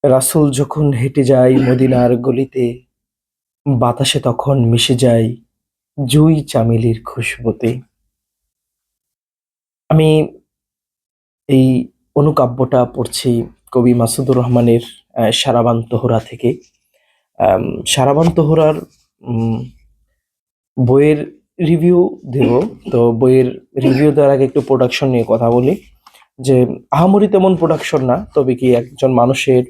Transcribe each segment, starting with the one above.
রাসূল যখন হেঁটে যায় মদিনার গলিতে, বাতাসে তখন মিশে যায় জুঁই চামেলির খুশবুতে। আমি এই অনুকাব্যটা পড়ছি কবি মাসুদুর রহমানের 'সারাবান তোহরা' থেকে। আম 'সারাবান তোহরার' উম বইয়ের রিভিউ দেব। তো বইয়ের রিভিউ দেওয়ার আগে একটু প্রোডাকশন নিয়ে কথা বলি। যে আহামরি তেমন প্রোডাকশন না, তবে কি একজন মানুষের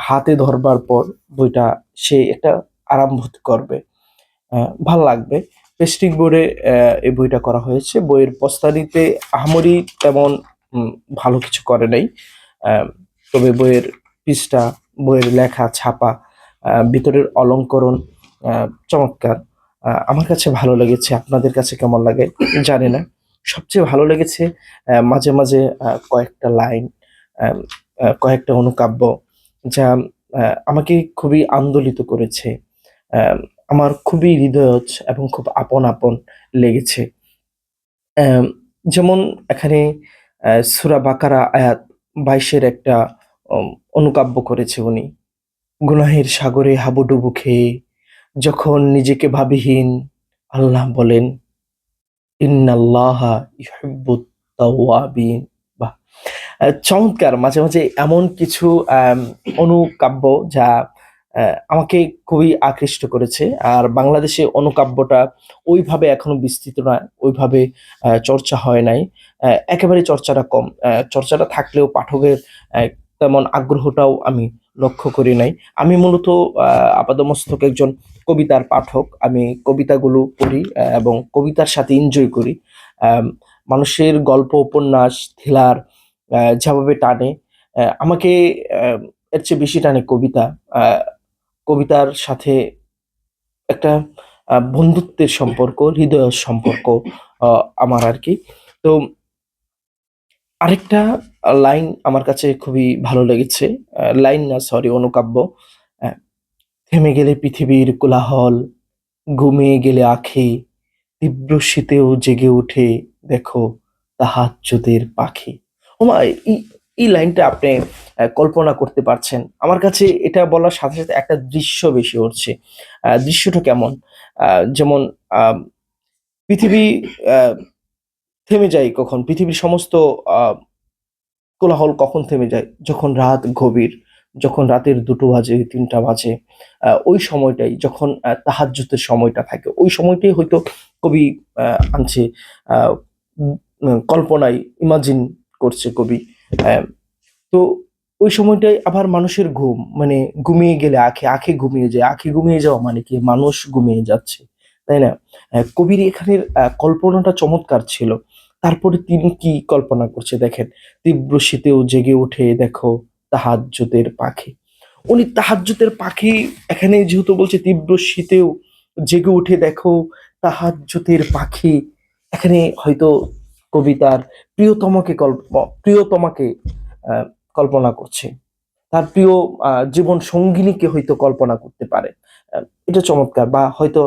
হাতে ধরবার পর বইটা সে একটা আরাম বোধ করবে। ভাল লাগবে। পেস্টিং বোর্ডে এই বইটা করা হয়েছে। বইয়ের প্রস্তানিতে আহামরি তেমন উম ভালো কিছু করে নাই। আ তবে বইয়ের পৃষ্ঠা, বইয়ের লেখা, ছাপা, ভিতরের অলংকরণ আ চমৎকার। আমার কাছে ভালো লেগেছে। আপনাদের কাছে কেমন লাগে জানি না। সবচেয়ে ভালো লেগেছে মাঝে, মাঝে কয়েকটা লাইন, আম কয়েকটা অনুকাব্য যা আ আমাকে খুবই আন্দোলিত করেছে। অ্যাম আমার খুবই হৃদয়জ এবং খুব আপন, আপন লেগেছে। অ্যাম যেমন এখানে সূরা বাকারা আয়াত ২২ এর একটা অম অনুকাব্য করেছে উনি। গুনাহের সাগরে হাবুডুবু খেয়ে যখন নিজেকে ভাবিহীন, আল্লাহ বলেন, ইন্নাল্লাহা ইউহিব্বুত তাওয়াবিন। বাহ! চমৎকার! মাঝে, মাঝে এমন কিছু অনুকাব্য যা আমাকে খুবই আকৃষ্ট করেছে। আর বাংলাদেশে অনুকাব্যটা ওইভাবে এখনো বিস্তৃত না, ওইভাবে চর্চা হয় নাই। একেবারেই চর্চাটা কম। চর্চাটা থাকলেও পাঠকের অ্যা তেমন আগ্রহটাও আমি লক্ষ্য করি নাই। আমি মূলত আ আপাদমস্তক একজন কবিতার পাঠক। আমি কবিতাগুলো পড়ি এবং কবিতার সাথে এনজয় করি। আম মানুষের গল্প, উপন্যাস, থ্রিলার যেভাবে টানে, আমাকে অ্যা এর চেয়ে বেশি টানে কবিতা। আ কবিতার সাথে একটা বন্ধুত্বের সম্পর্ক, হৃদয়ের সম্পর্ক আ আমার আরকি। তো আরেকটা লাইন আমার কাছে খুবই ভালো লেগেছে। লাইন না, সরি, অনুকাব্য। অ্যা থেমে গেলে পৃথিবীর কোলাহল, ঘুমিয়ে গেলে আঁখি, তীব্র শীতেও জেগে উঠে দেখো তাহাজ্জুদের পাখি। ওমা! এই এই লাইনটা আপনি কল্পনা করতে পারছেন। আমার কাছে এটা বলার সাথে, সাথে একটা দৃশ্য ভেসে উঠছে। দৃশ্যটা কেমন? আ যেমন আম পৃথিবী আ থেমে যায় কখন? পৃথিবীর সমস্ত আ কোলাহল কখন থেমে যায়? যখন রাত গভীর, যখন রাতের ২টো বাজে, ৩টা বাজে, ওই সময়টাই যখন তাহাজ্জুদের সময়টা থাকে। ওই সময়টাই হয়তো কবি আ আনছে, আ উম কল্পনায় ইমাজিন করছে কবি। অ্যা তো ওই সময়টায় আবার মানুষের ঘুম, মানে ঘুমিয়ে গেলে আঁখি ঘুমিয়ে যায়। আঁখি ঘুমিয়ে যাওয়া মানে কি? মানুষ ঘুমিয়ে যাচ্ছে। তাই না? কবির এখানের কল্পনাটা চমৎকার ছিল। তারপরে তিনি কি কল্পনা করছে দেখেন। তীব্র শীতেও জেগে ওঠে দেখো তাহাজ্জুদের পাখি। উনি তাহাজ্জুদের পাখি এখানে যেহেতু বলছে তীব্র শীতেও জেগে উঠে দেখো তাহাজ্জুদের পাখি। এখানে হয়তো কবি তার প্রিয়তমাকে আ কল্পনা করছে। তার প্রিয় জীবন সঙ্গিনীকে হয়তো কল্পনা করতে পারে। আ এটা চমৎকার। বা হয়তো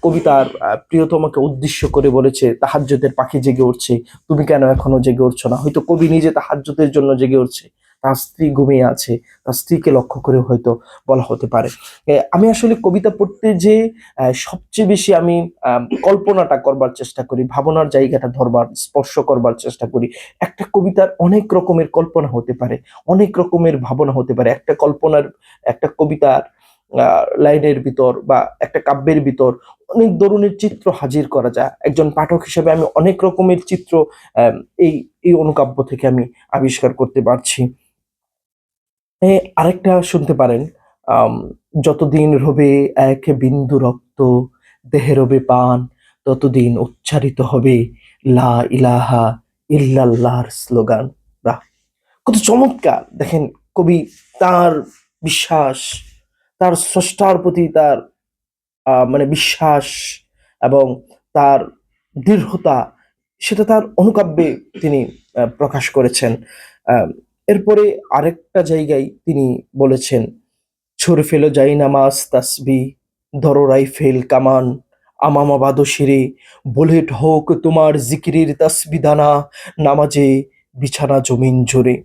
কবি তার প্রিয়তমাকে উদ্দেশ্য করে বলেছে, "তাহাজ্জুদের পাখি জেগে উঠছে, তুমি কেন এখনো জেগে উঠছো না?" হয়তো কবি নিজে তাহাজ্জুদের জন্য জেগে উঠছে। তার স্ত্রী ঘুমিয়ে আছে। তার স্ত্রীকে লক্ষ্য করে হয়তো বলা হতে পারে। আমি আসলে কবিতা পড়তে যেয়ে সবচেয়ে বেশি আমি কল্পনাটা করবার চেষ্টা করি, ভাবনার জায়গাটা ধরবার, স্পর্শ করবার চেষ্টা করি। একটা কবিতার অনেক রকমের কল্পনা হতে পারে। অনেক রকমের ভাবনা হতে পারে। একটা কবিতার আ লাইনের ভিতর বা একটা কাব্যের ভিতর অনেক ধরনের চিত্র হাজির করা যায়। একজন পাঠক হিসেবে আমি অনেক রকমের চিত্র অ্যাম এই এই অনুকাব্য থেকে আমি আবিষ্কার করতে পারছি। আরেকটা শুনতে পারেন। আম যতদিন রবে এক বিন্দু রক্ত, দেহে রবে প্রাণ, ততদিন উচ্চারিত হবে লা ইলাহা ইল্লাল্লাহর স্লোগান। বাহ! কত চমৎকার! দেখেন, কবি তার বিশ্বাস, তার স্রষ্টার প্রতি তার মানে বিশ্বাস এবং তার দৃঢ়তা, সেটা তার অনুকাব্যে তিনি প্রকাশ করেছেন। আ এরপরে আরেকটা জায়গায় তিনি বলেছেন, "ছুঁড়ে ফেলো জাইনামাজ তাসবিহ, ধরো রাইফেল কামান, আমামা বাঁধো শিরে, বুলেট হোক তোমার জিকিরের তাসবিহ দানা, নামাজে বিছানা জমিন জুড়ে।"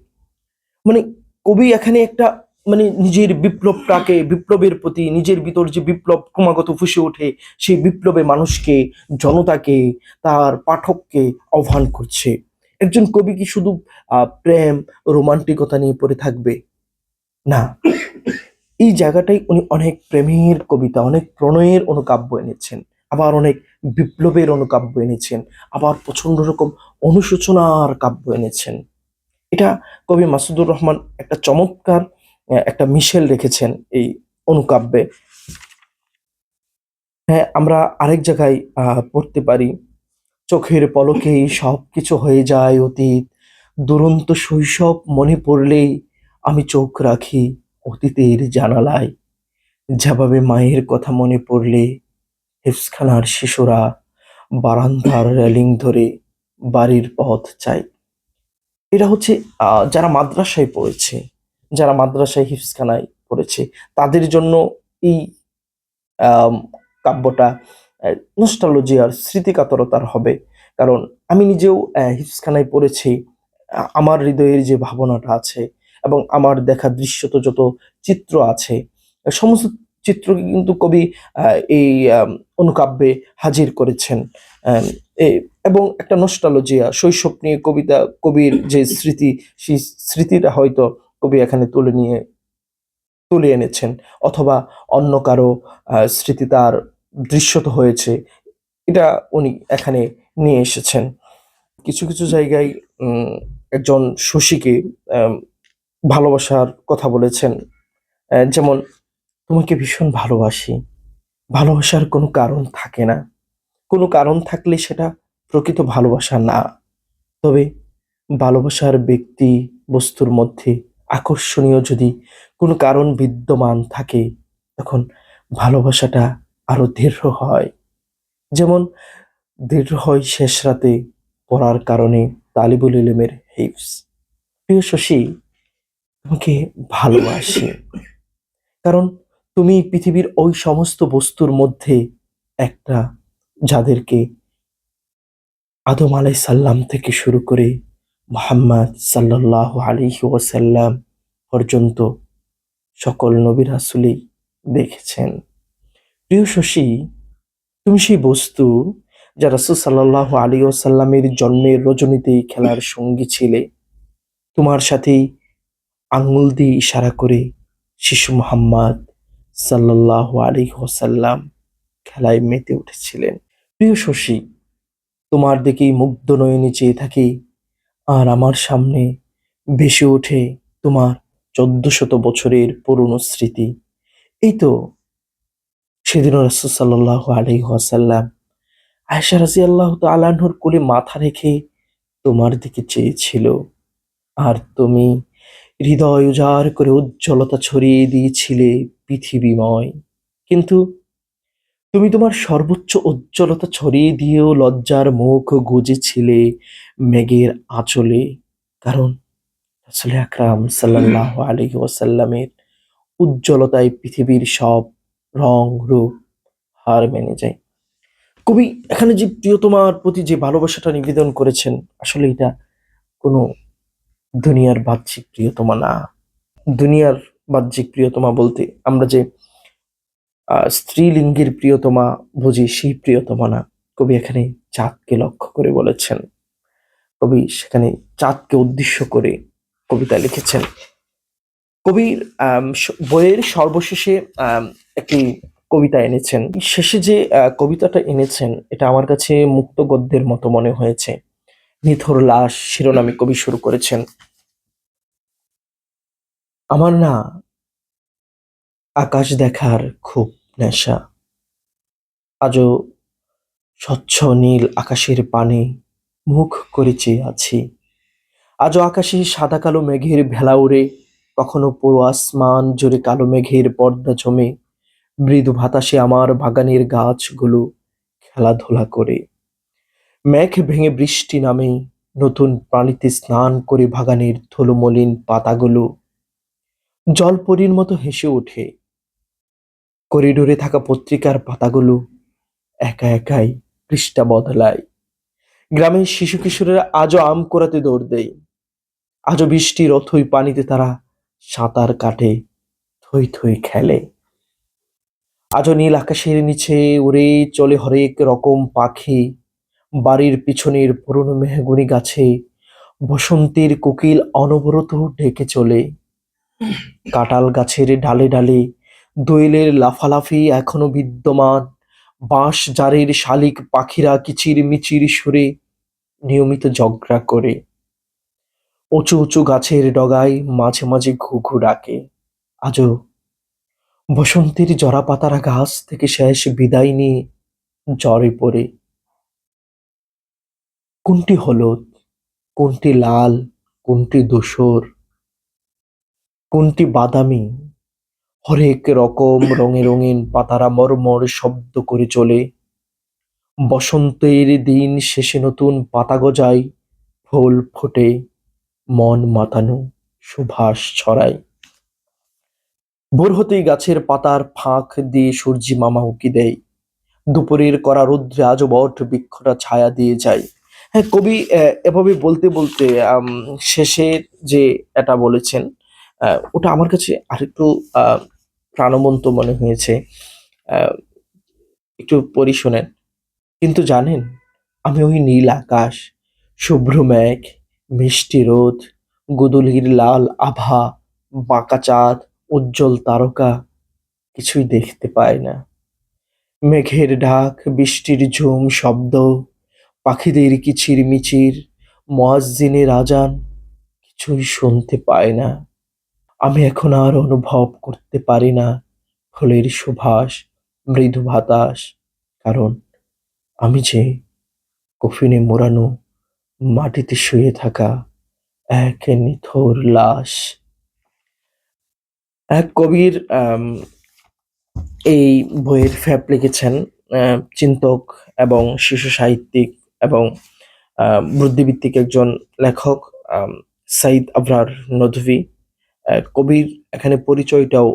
মানে কবি এখানে একটা মানে নিজের বিপ্লবের প্রতি নিজের ভিতর যে বিপ্লব ক্রমাগত ফুসে ওঠে, সেই বিপ্লবে মানুষকে, জনতাকে, তার পাঠককে আহ্বান করছে। একজন কবি কি শুধু প্রেম, রোমান্টিকতা নিয়ে পড়ে থাকবে? না, এই জায়গাটাই উনি অনেক প্রেমের কবিতা, অনেক প্রণয়ের অনুকাব্য এনেছেন, আবার অনেক বিপ্লবের অনুকাব্য এনেছেন, আবার প্রচন্ড রকম অনুশোচনার কাব্য এনেছেন। এটা কবি মাসুদুর রহমান একটা চমৎকার একটা মিশেল রেখেছেন এই অনুকাব্যে। হ্যাঁ, আমরা আরেক জায়গায় পড়তে পারি, চোখের পলকেই সবকিছু হয়ে যায় অতীত, দুরন্ত শৈশব মনে পড়লেই আমি চোখ রাখি অতীতের জানালায়, যেভাবে মায়ের কথা মনে পড়লে হেফজখানার শিশুরা বারান্দার রেলিং ধরে বাড়ির পথ চায়। এটা হচ্ছে যারা মাদ্রাসায় পড়েছে, যারা মাদ্রাসায় হিফজখানায় পড়েছে, তাদের জন্য এই আম কাব্যটা নস্টালজিয়ার, স্মৃতিকাতরতার হবে। কারণ আমি নিজেও হিফজখানায় পড়েছি। আমার হৃদয়ের যে ভাবনাটা আছে এবং আমার দেখা দৃশ্যত যত চিত্র আছে, সমস্ত চিত্রকে কিন্তু কবি এই অনুকাব্যে হাজির করেছেন। আম এ এবং একটা নস্টালজিয়া, শৈশব নিয়ে কবির যে স্মৃতি, সেই স্মৃতিটা হয়তো কবি এখানে তুলে এনেছেন, অথবা অন্য কারো স্মৃতি তার দৃশ্যত হয়েছে, এটা উনি এখানে নিয়ে এসেছেন। কিছু কিছু জায়গায় উম, একজন শশীকে আম, ভালোবাসার কথা বলেছেন। যেমন, তোমাকে ভীষণ ভালোবাসি, ভালোবাসার কোনো কারণ থাকে না, কোনো কারণ থাকলে সেটা প্রকৃত ভালোবাসা না। তবে ভালোবাসার ব্যক্তি বস্তুর মধ্যে আকর্ষণীয় যদি কোনো কারণ বিদ্যমান থাকে, তখন ভালোবাসাটা আরো দৃঢ় হয়। যেমন দৃঢ় হয় শেষ রাতে পড়ার কারণে তালিবুল ইলমের হিফজ। প্রিয় শশী, তোমাকে ভালোবাসি, কারণ তুমি পৃথিবীর ওই সমস্ত বস্তুর মধ্যে একটা, যাদেরকে আদম আলাই সাল্লাম থেকে শুরু করে মুহাম্মদ সাল্লাল্লাহু আলাইহি ওয়াসাল্লাম পর্যন্ত সকল নবী রাসূলই দেখেছেন। প্রিয় শশী, তুমি সেই বস্তু যা রাসূল সাল্লাল্লাহু আলাইহি ওয়াসাল্লামের জন্মের রজনীতেই খেলার সঙ্গী ছিলে। তোমার সাথেই আঙ্গুল দিয়ে ইশারা করে শিশু মুহাম্মদ সাল্লাল্লাহু আলাইহি ওয়াসাল্লাম খেলায় মেতে উঠেছিলেন। প্রিয় শশী, তোমার দিকেই মুগ্ধ নয়নে চেয়ে থাকি, আর আমার সামনে ভেসে ওঠে তোমার ১৪০০ বছরের পুরনো স্মৃতি। এই তো সেদিনও রাসূল সাল্লাল্লাহু আলাইহি ওয়াসাল্লাম আয়েশা রাদিয়াল্লাহু তাআলা আনহার কোলে মাথা রেখে তোমার দিকে চেয়েছিল, আর তুমি হৃদয় উজাড় করে উজ্জ্বলতা ছড়িয়ে দিয়েছিলে পৃথিবীময়। কিন্তু তুমি তোমার সর্বোচ্চ উজ্জ্বলতা ছড়িয়ে দিয়েও লজ্জার মুখ গুজেছিলে মেঘের আঁচলে। কারণ রাসূল আকরাম সাল্লাল্লাহু আলাইহি ওয়াসাল্লামের উজ্জ্বলতায় পৃথিবীর সব রং রূপ হার মেনে যায়। কবি এখানে যে প্রিয়তমার প্রতি যে ভালোবাসাটা নিবেদন করেছেন, আসলে এটা কোনো দুনিয়ার বাহ্যিক প্রিয়তমা না। দুনিয়ার বাহ্যিক প্রিয়তমা বলতে আমরা যে স্ত্রীলিঙ্গের প্রিয়তমা বুঝি, সেই প্রিয়তমা না। কবি এখানে চাঁদকে লক্ষ্য করে বলেছেন। কবি সেখানে চাঁদকে উদ্দেশ্য করে কবিতা লিখেছেন। কবির বইয়ের সর্বশেষে একটি কবিতা এনেছেন। শেষে যে কবিতাটা এনেছেন, এটা আমার কাছে মুক্ত গদ্যের মতো মনে হয়েছে। নিথর লাশ শিরোনামে কবি শুরু করেছেন, আমার না আকাশ দেখার খুব নেশা, আজও স্বচ্ছ নীল আকাশের পানে মুখ করে চেয়ে আছি। আজও আকাশে সাদা কালো মেঘের ভেলা উড়ে, কখনো পুরো আসমান জুড়ে কালো মেঘের পর্দা জমে, মৃদু বাতাসে আমার বাগানের গাছগুলো খেলাধুলা করে। মেঘ ভেঙে বৃষ্টি নামে, নতুন পানিতে স্নান করে বাগানের ধুলো মলিন পাতাগুলো জলপরীর মতো হেসে ওঠে। করিডোরে থাকা পত্রিকার পাতাগুলো একা একাই পৃষ্ঠা বদলায়। গ্রামের শিশু কিশোরেরা আজও আম কুড়াতে দৌড় দেয়, আজও বৃষ্টির অথই পানিতে তারা সাঁতার কাটে। থই থই খেলে। আজও নীল আকাশের নিচে উড়ে চলে হরেক রকম পাখি। বাড়ির পিছনের পুরনো মেহগনি গাছে বসন্তের কোকিল অনবরত ডেকে চলে। কাঁঠাল গাছের ডালে ডালে দোয়েলের লাফালাফি এখনো বিদ্যমান। বাঁশ জারের শালিক পাখিরা কিচির মিচির সুরে নিয়মিত ঝগড়া করে। উঁচু উঁচু গাছের ডগায় মাঝে মাঝে ঘু ঘু ডাকে। আজও বসন্তের জরাপাতারা গাছ থেকে শেষ বিদায় নিয়ে ঝরে পড়ে। কোনটি হলুদ, কোনটি লাল, কোনটি ধূসর, কোনটি বাদামি, হরেক রকম রঙে রঙিন পাতারা মর্মর শব্দ করে চলে। বসন্তের দিন শেষে নতুন পাতা গজায়, ফুল ফোটে, মন মাতানো সুবাস ছড়ায়। ভোর হতেই গাছের পাতার ফাঁক দিয়ে সূর্যি মামা উঁকি দেয়। দুপুরের কড়া রৌদ্রে আজও বট বৃক্ষটা ছায়া দিয়ে যায়। হ্যাঁ, কবি এভাবে বলতে বলতে শেষের যে এটা বলেছেন, ওটা আমার কাছে আরেকটু আহ, প্রাণবন্ত মনে হয়েছে। আহ, একটু পড়ি শোনেন। কিন্তু জানেন, আমি ওই নীল আকাশ, শুভ্র মেঘ, মিষ্টি রোদ, গোধূলির লাল আভা, বাঁকা চাঁদ, উজ্জ্বল তারকা কিছুই দেখতে পাই না। মেঘের ডাক, বৃষ্টির ঝুম শব্দ, পাখিদের কিচির মিচির, মুয়াজ্জিনের আজান কিছুই শুনতে পাই না। আমি এখন আর অনুভব করতে পারি না ফুলের সুবাস, মৃদু বাতাস, কারণ আমি যে কফিনে মোড়ানো, মাটিতে শুয়ে থাকা এক নিথর লাশ। এক কবির এই বইয়ের ফ্যাপ লিখেছেন চিন্তক এবং শিশু সাহিত্যিক এবং বুদ্ধিবৃত্তিক একজন লেখক, আম, সাইদ আবরার নদভী। কবির এখানে পরিচয়টাও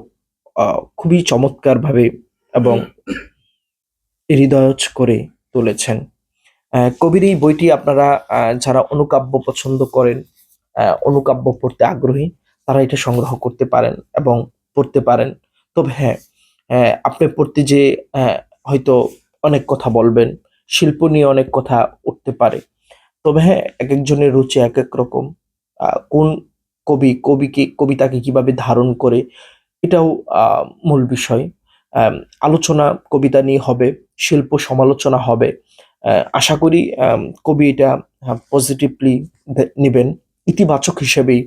খুবই চমৎকারভাবে এবং হৃদয়জ করে তুলেছেন। কবির এই বইটি আপনারা যারা অনুকাব্য পছন্দ করেন, অনুকাব্য পড়তে আগ্রহী, তারা এটা সংগ্রহ করতে পারেন এবং পড়তে পারেন। তবে হ্যাঁ, আপনি পড়তে যে আহ, হয়তো অনেক কথা বলবেন, শিল্প নিয়ে অনেক কথা উঠতে পারে। তবে হ্যাঁ, এক একজনের রুচি এক এক রকম। কোন কবিতাকে কিভাবে ধারণ করে, এটাও মূল বিষয়। আম, আলোচনা কবিতা নিয়ে হবে, শিল্প সমালোচনা হবে। আশা করি কবি এটা পজিটিভলি নেবেন, ইতিবাচক হিসেবেই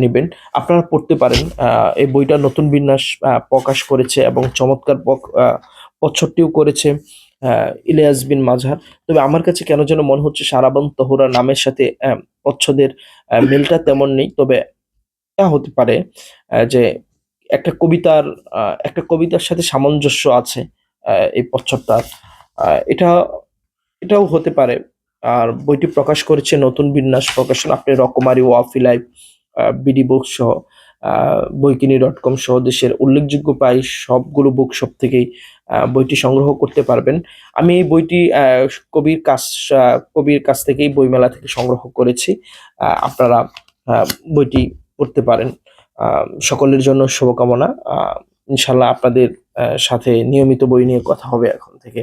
নেবেন। আপনারা পড়তে পারেন। এই বইটা নতুন বিন্যাস প্রকাশ করেছে এবং চমৎকার প্রচ্ছদটিও করেছে ইলিয়াস বিন মাজার। তবে আমার কাছে কেন যেন মনে হচ্ছে সারাবন তহুরা নামের সাথে প্রচ্ছদের মিলটা তেমন নেই। তবে এটা হতে পারে যে একটা কবিতার একটা কবিতার সাথে সামঞ্জস্য আছে এই প্রচ্ছদটার। এটা এটাও হতে পারে। আর বইটি প্রকাশ করেছে নতুন বিন্যাস প্রকাশন, আপনি রকমারি, ওয়াফি লাইফ, বিডি বুক সহ বইকিনি.com সহ দেশের উল্লেখযোগ্য প্রায় সবগুলো বুক শপ থেকেই বইটি সংগ্রহ করতে পারবেন। আমি এই বইটি কবির কাছ থেকেই বইমেলা থেকে সংগ্রহ করেছি। আপনারা বইটি পড়তে পারেন। সকলের জন্য শুভকামনা। ইনশাল্লাহ আপনাদের সাথে নিয়মিত বই নিয়ে কথা হবে এখন থেকে।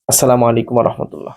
আসসালামু আলাইকুম রহমতুল্লাহ।